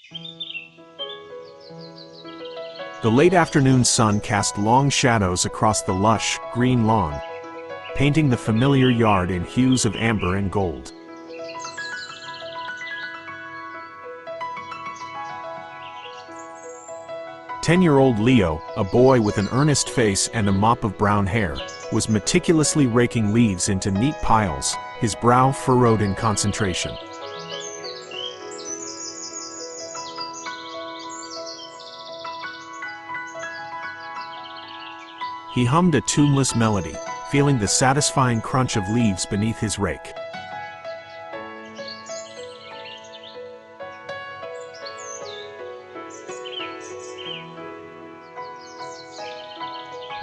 The late afternoon sun cast long shadows across the lush, green lawn, painting the familiar yard in hues of amber and gold. Ten-year-old Leo, a boy with an earnest face and a mop of brown hair, was meticulously raking leaves into neat piles, his brow furrowed in concentration. He hummed a tuneless melody, feeling the satisfying crunch of leaves beneath his rake.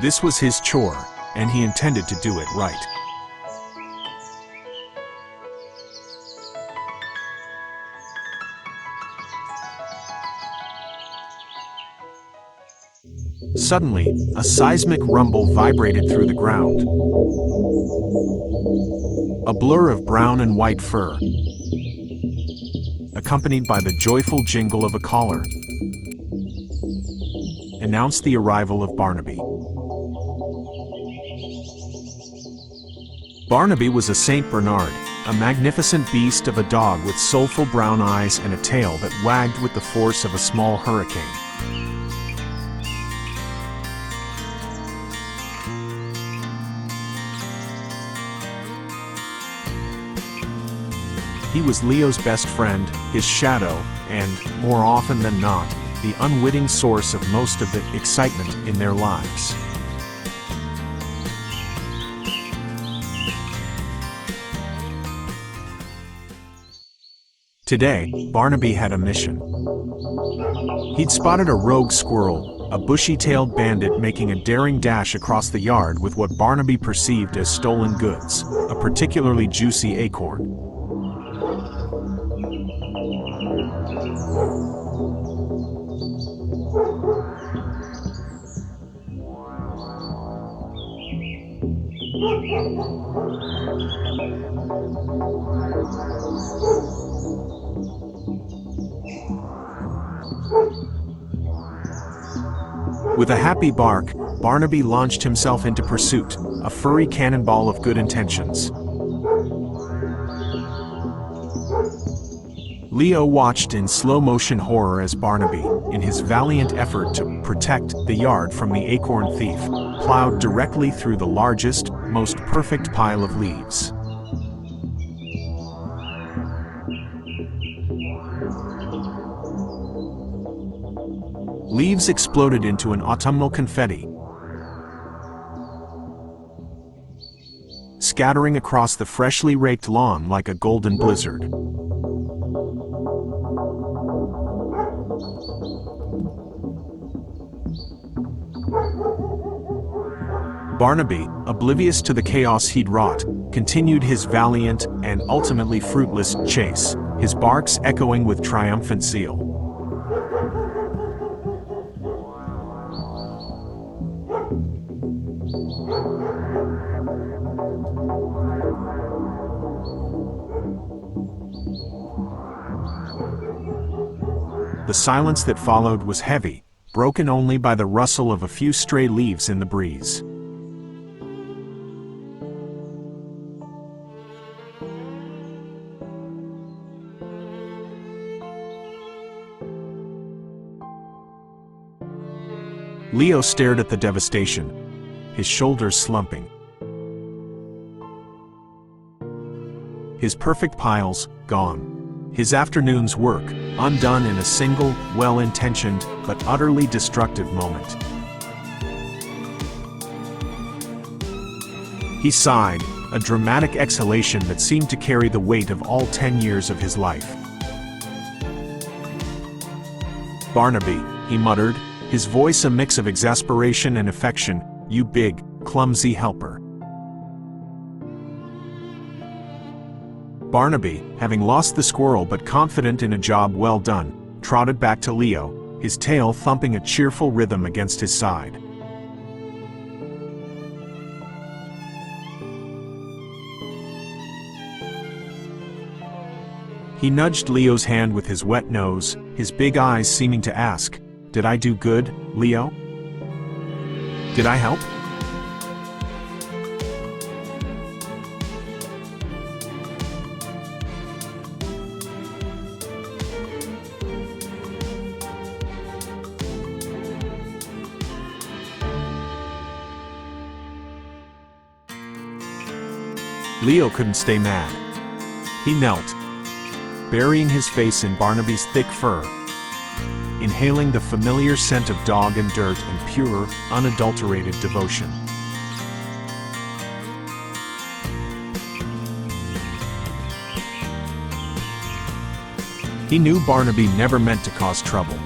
This was his chore, and he intended to do it right. Suddenly, a seismic rumble vibrated through the ground. A blur of brown and white fur, accompanied by the joyful jingle of a collar, announced the arrival of Barnaby. Barnaby was a Saint Bernard, a magnificent beast of a dog with soulful brown eyes and a tail that wagged with the force of a small hurricane. He was Leo's best friend, his shadow, and, more often than not, the unwitting source of most of the excitement in their lives. Today, Barnaby had a mission. He'd spotted a rogue squirrel, a bushy-tailed bandit making a daring dash across the yard with what Barnaby perceived as stolen goods, a particularly juicy acorn. With a happy bark, Barnaby launched himself into pursuit, a furry cannonball of good intentions. Leo watched in slow-motion horror as Barnaby, in his valiant effort to protect the yard from the acorn thief, plowed directly through the largest, most perfect pile of leaves. Leaves exploded into an autumnal confetti, scattering across the freshly raked lawn like a golden blizzard. Barnaby, oblivious to the chaos he'd wrought, continued his valiant and ultimately fruitless chase, his barks echoing with triumphant zeal. The silence that followed was heavy, broken only by the rustle of a few stray leaves in the breeze. Leo stared at the devastation, his shoulders slumping. His perfect piles, gone. His afternoon's work, undone in a single, well-intentioned, but utterly destructive moment. He sighed, a dramatic exhalation that seemed to carry the weight of all 10 years of his life. "Barnaby," he muttered, his voice a mix of exasperation and affection, "you big, clumsy helper." Barnaby, having lost the squirrel but confident in a job well done, trotted back to Leo, his tail thumping a cheerful rhythm against his side. He nudged Leo's hand with his wet nose, his big eyes seeming to ask, "Did I do good, Leo? Did I help?" Leo couldn't stay mad. He knelt, burying his face in Barnaby's thick fur, inhaling the familiar scent of dog and dirt and pure, unadulterated devotion. He knew Barnaby never meant to cause trouble.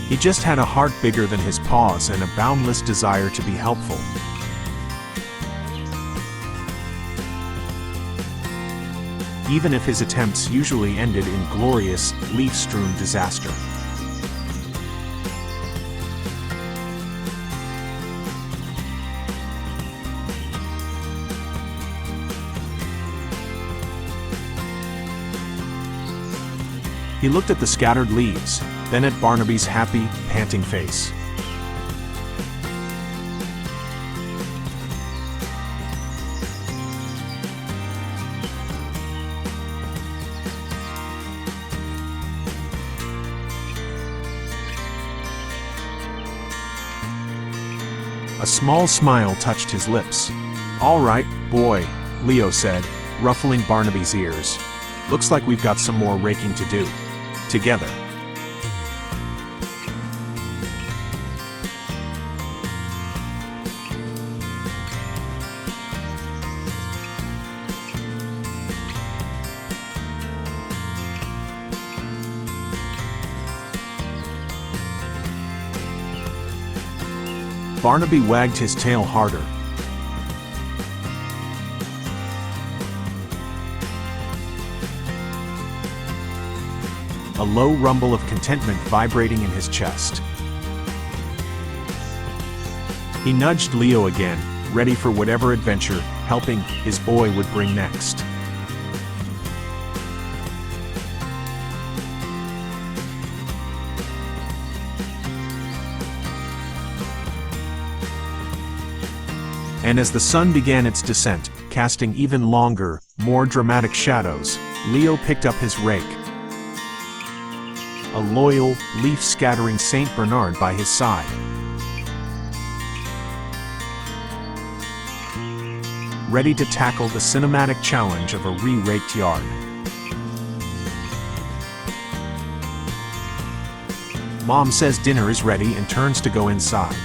He just had a heart bigger than his paws and a boundless desire to be helpful. Even if his attempts usually ended in glorious, leaf-strewn disaster. He looked at the scattered leaves, then at Barnaby's happy, panting face. A small smile touched his lips. "All right, boy," Leo said, ruffling Barnaby's ears. "Looks like we've got some more raking to do. Together." Barnaby wagged his tail harder. A low rumble of contentment vibrating in his chest. He nudged Leo again, ready for whatever adventure, helping, his boy would bring next. And as the sun began its descent, casting even longer, more dramatic shadows, Leo picked up his rake. A loyal, leaf-scattering Saint Bernard by his side. Ready to tackle the cinematic challenge of a re-raked yard. Mom says dinner is ready and turns to go inside.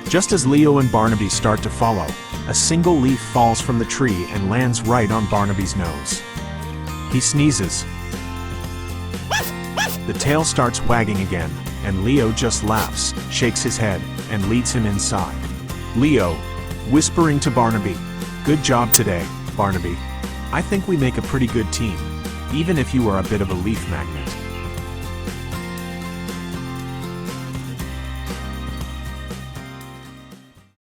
Just as Leo and Barnaby start to follow, a single leaf falls from the tree and lands right on Barnaby's nose. He sneezes. The tail starts wagging again, and Leo just laughs, shakes his head, and leads him inside. Leo, whispering to Barnaby, "Good job today, Barnaby. I think we make a pretty good team, even if you are a bit of a leaf magnet."